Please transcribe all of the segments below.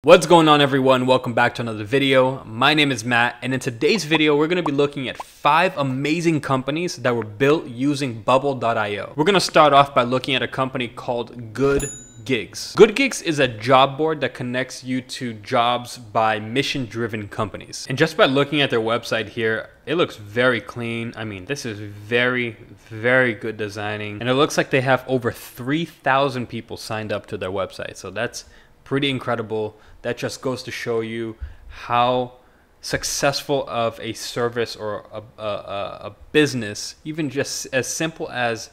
What's going on, everyone? Welcome back to another video. My name is Matt, and in today's video we're going to be looking at 5 amazing companies that were built using Bubble.io. We're going to start off by looking at a company called GoodGigs. GoodGigs is a job board that connects you to jobs by mission-driven companies. And just by looking at their website here, it looks very clean. I mean, this is very good designing, and it looks like they have over 3,000 people signed up to their website. So that's pretty incredible. That just goes to show you how successful of a service or a business, even just as simple as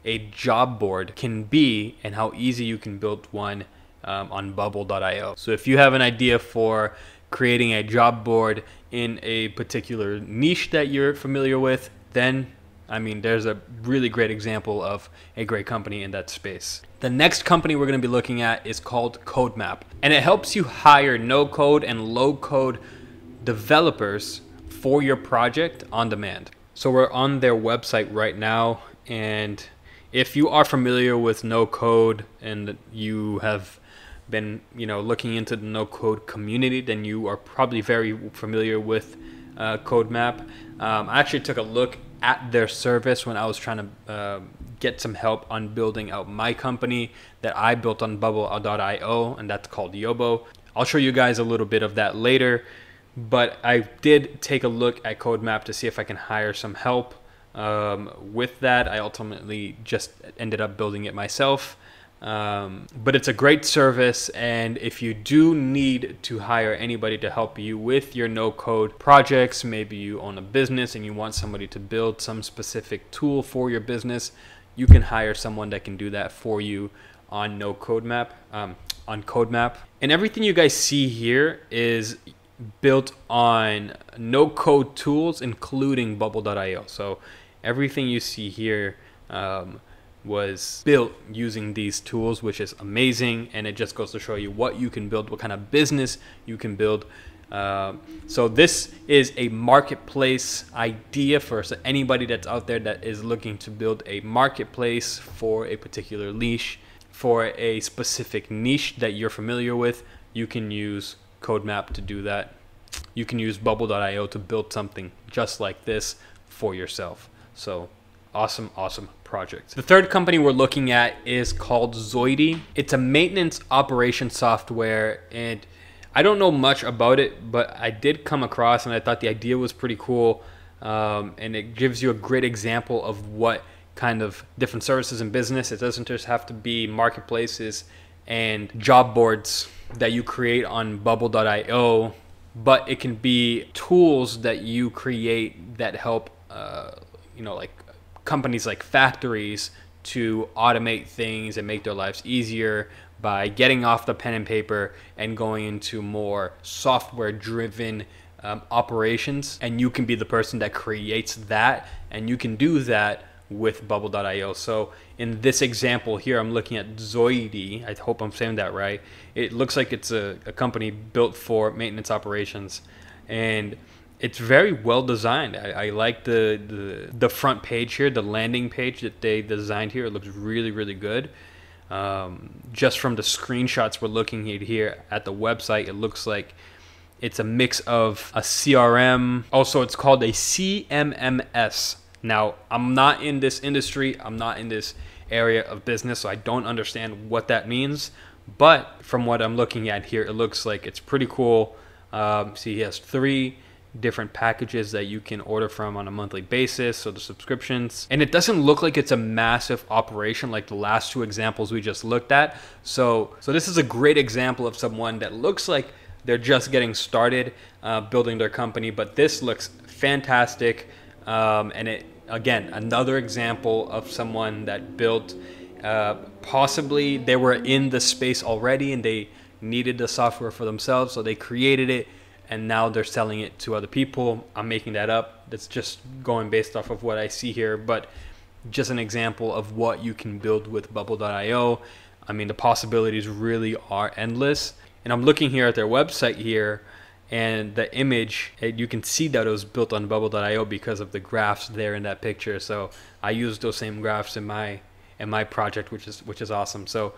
a job board, can be, and how easy you can build one on Bubble.io. So if you have an idea for creating a job board in a particular niche that you're familiar with, then I mean, there's a really great example of a great company in that space. The next company we're going to be looking at is called CodeMap, and it helps you hire no-code and low-code developers for your project on demand. So we're on their website right now, and if you are familiar with no-code and you have been, looking into the no-code community, then you are probably very familiar with CodeMap. I actually took a look at their service when I was trying to get some help on building out my company that I built on Bubble.io, and that's called Yobo. I'll show you guys a little bit of that later, but I did take a look at CodeMap to see if I can hire some help with that. I ultimately just ended up building it myself. But it's a great service, and if you do need to hire anybody to help you with your no-code projects, maybe you own a business and you want somebody to build some specific tool for your business, you can hire someone that can do that for you on CodeMap. And everything you guys see here is built on no-code tools, including Bubble.io. So everything you see here was built using these tools, which is amazing, and it just goes to show you what you can build, what kind of business you can build. So this is a marketplace idea for anybody that's out there that is looking to build a marketplace for a particular niche, for a specific niche that you're familiar with. You can use CodeMap to do that. You can use Bubble.io to build something just like this for yourself. So awesome project. The third company we're looking at is called Zoidi. It's a maintenance operation software, and I don't know much about it, but I did come across and I thought the idea was pretty cool, and it gives you a great example of what kind of different services in business. It doesn't just have to be marketplaces and job boards that you create on Bubble.io, but it can be tools that you create that help like companies like factories to automate things and make their lives easier by getting off the pen and paper and going into more software driven operations. And you can be the person that creates that, and you can do that with Bubble.io. So in this example here, I'm looking at Zoidi. I hope I'm saying that right. It looks like it's a company built for maintenance operations, and it's very well designed. I like the front page here, the landing page that they designed here. It looks really good. Just from the screenshots we're looking at here at the website, it looks like it's a mix of a CRM. Also, it's called a CMMS. Now, I'm not in this industry. I'm not in this area of business, so I don't understand what that means. But from what I'm looking at here, it looks like it's pretty cool. See, he has 3 different packages that you can order from on a monthly basis, so the subscriptions, and it doesn't look like it's a massive operation like the last 2 examples we just looked at. So this is a great example of someone that looks like they're just getting started building their company, but this looks fantastic, and it, again, another example of someone that built, possibly they were in the space already and they needed the software for themselves, so they created it, and now they're selling it to other people. I'm making that up. That's just going based off of what I see here, but just an example of what you can build with Bubble.io. I mean, the possibilities really are endless. And I'm looking here at their website here, and the image, you can see that it was built on Bubble.io because of the graphs there in that picture. So I used those same graphs in my project, which is awesome. So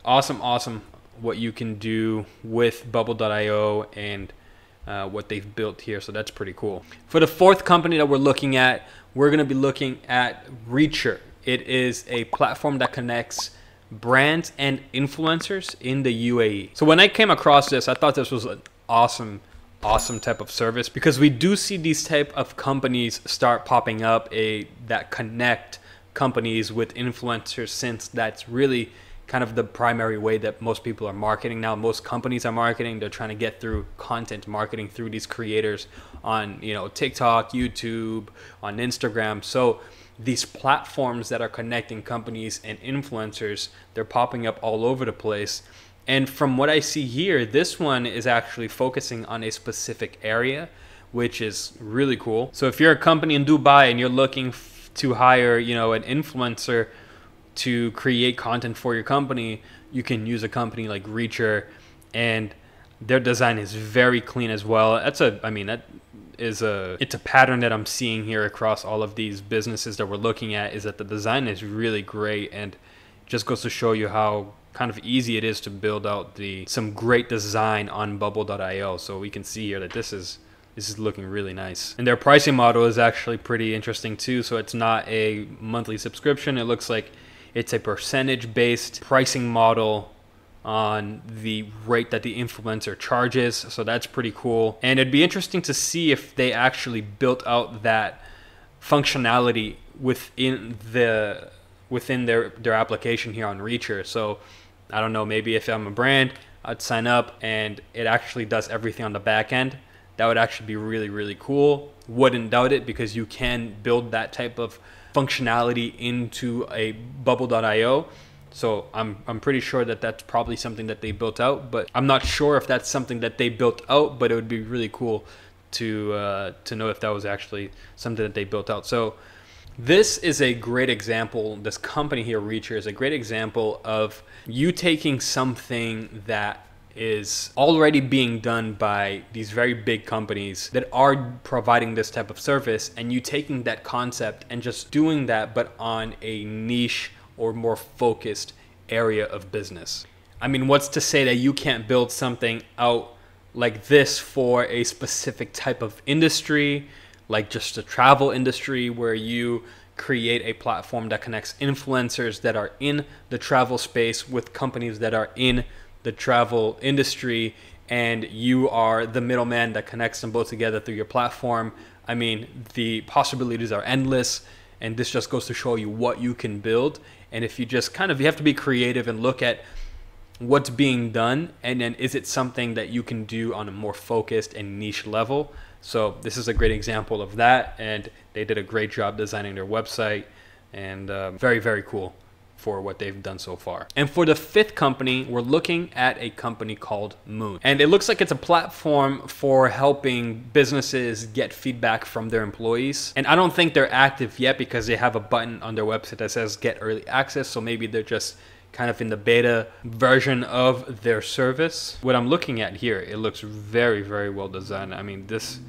awesome what you can do with bubble.io and what they've built here. So that's pretty cool. For the fourth company that we're looking at, we're going to be looking at Reacher. It is a platform that connects brands and influencers in the UAE. So when I came across this, I thought this was an awesome type of service, because we do see these type of companies start popping up that connect companies with influencers, since that's really kind of the primary way that most people are marketing now. Most companies are marketing. They're trying to get through content marketing through these creators on, TikTok, YouTube, on Instagram. So these platforms that are connecting companies and influencers, they're popping up all over the place. And from what I see here, this one is actually focusing on a specific area, which is really cool. So if you're a company in Dubai and you're looking to hire, an influencer to create content for your company, you can use a company like Reacher, and their design is very clean as well. It's a pattern that I'm seeing here across all of these businesses that we're looking at, is that the design is really great, and just goes to show you how kind of easy it is to build out some great design on bubble.io. So we can see here that this is looking really nice. And their pricing model is actually pretty interesting too. So it's not a monthly subscription. It looks like it's a percentage-based pricing model on the rate that the influencer charges. So that's pretty cool. And it'd be interesting to see if they actually built out that functionality within their application here on Reacher. So I don't know, maybe if I'm a brand, I'd sign up and it actually does everything on the back end. That would actually be really, really cool. Wouldn't doubt it, because you can build that type of functionality into a bubble.io. So I'm pretty sure that that's probably something that they built out, but I'm not sure if that's something that they built out, but it would be really cool to know if that was actually something that they built out. So this is a great example. This company here, Reacher, is a great example of you taking something that is already being done by these very big companies that are providing this type of service, and you taking that concept and just doing that, but on a niche or more focused area of business. I mean, what's to say that you can't build something out like this for a specific type of industry, like just the travel industry, where you create a platform that connects influencers that are in the travel space with companies that are in the travel industry, and you are the middleman that connects them both together through your platform. I mean, the possibilities are endless, and this just goes to show you what you can build. And if you just you have to be creative and look at what's being done, and then is it something that you can do on a more focused and niche level. So this is a great example of that, and they did a great job designing their website, and very, very cool for what they've done so far. And for the fifth company, we're looking at a company called Moon. And it looks like it's a platform for helping businesses get feedback from their employees. And I don't think they're active yet, because they have a button on their website that says get early access. So maybe they're just kind of in the beta version of their service. What I'm looking at here, it looks very, very well designed. I mean, this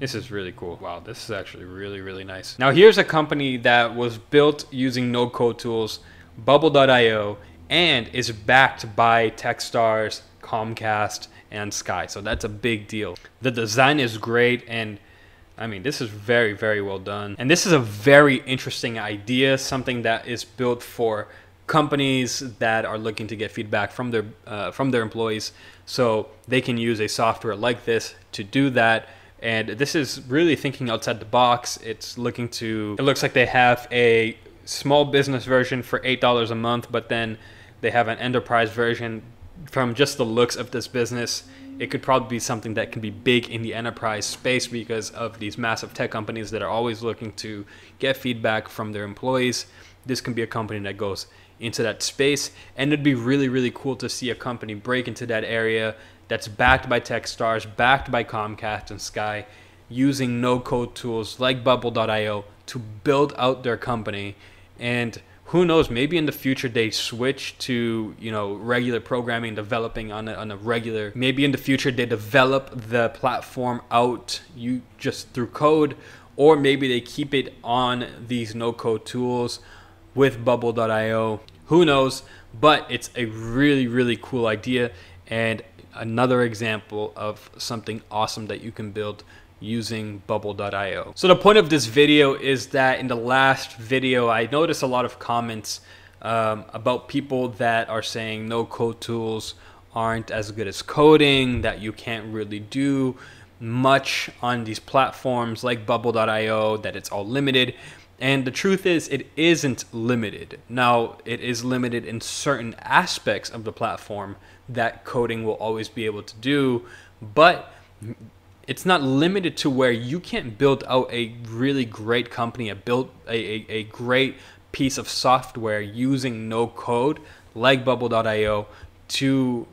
is really cool. Wow, this is actually really, really nice. Now here's a company that was built using no-code tools, bubble.io, and is backed by Techstars, Comcast, and Sky. So that's a big deal. The design is great, and I mean, this is very, very well done. And this is a very interesting idea, something that is built for companies that are looking to get feedback from their employees, so they can use a software like this to do that. And this is really thinking outside the box. It looks like they have a small business version for $8 a month, but then they have an enterprise version. From just the looks of this business, it could probably be something that can be big in the enterprise space, because of these massive tech companies that are always looking to get feedback from their employees. This can be a company that goes into that space, and it'd be really, really cool to see a company break into that area that's backed by Techstars, backed by Comcast and Sky, using no-code tools like bubble.io to build out their company. And who knows, maybe in the future they switch to, regular programming, developing on a regular. Maybe in the future they develop the platform out just through code, or maybe they keep it on these no-code tools with bubble.io. Who knows? But it's a really, really cool idea, and another example of something awesome that you can build using bubble.io. So the point of this video is that in the last video, I noticed a lot of comments about people that are saying no code tools aren't as good as coding, that you can't really do much on these platforms like bubble.io, that it's all limited. And the truth is, it isn't limited. Now, it is limited in certain aspects of the platform that coding will always be able to do, but it's not limited to where you can't build out a really great company, a great piece of software using no code like bubble.io to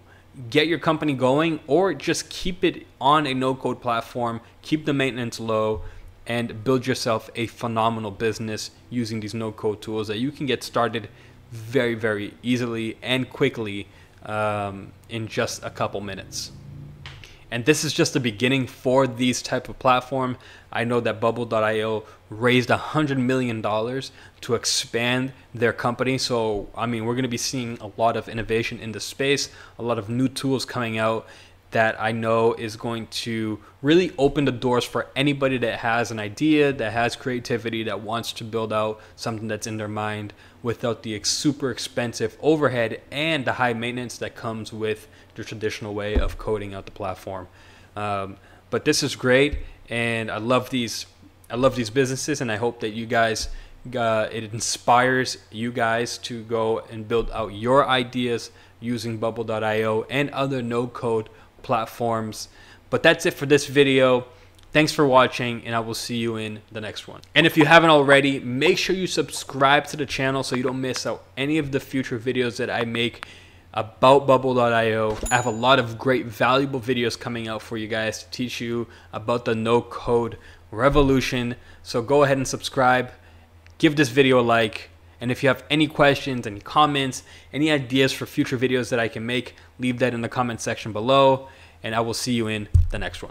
get your company going, or just keep it on a no code platform, keep the maintenance low, and build yourself a phenomenal business using these no code tools that you can get started very, very easily and quickly in just a couple minutes. And this is just the beginning for these type of platform. I know that bubble.io raised $100 million to expand their company. So, I mean, we're going to be seeing a lot of innovation in the space, a lot of new tools coming out that I know is going to really open the doors for anybody that has an idea, that has creativity, that wants to build out something that's in their mind without the super expensive overhead and the high maintenance that comes with the traditional way of coding out the platform. But this is great, and I love these businesses, and I hope that you guys, it inspires you guys to go and build out your ideas using bubble.io and other no-code platforms. But that's it for this video. Thanks for watching, and I will see you in the next one. And if you haven't already, make sure you subscribe to the channel so you don't miss out any of the future videos that I make about bubble.io. I have a lot of great valuable videos coming out for you guys to teach you about the no code revolution. So go ahead and subscribe, give this video a like, and if you have any questions, any comments, any ideas for future videos that I can make, leave that in the comment section below, and I will see you in the next one.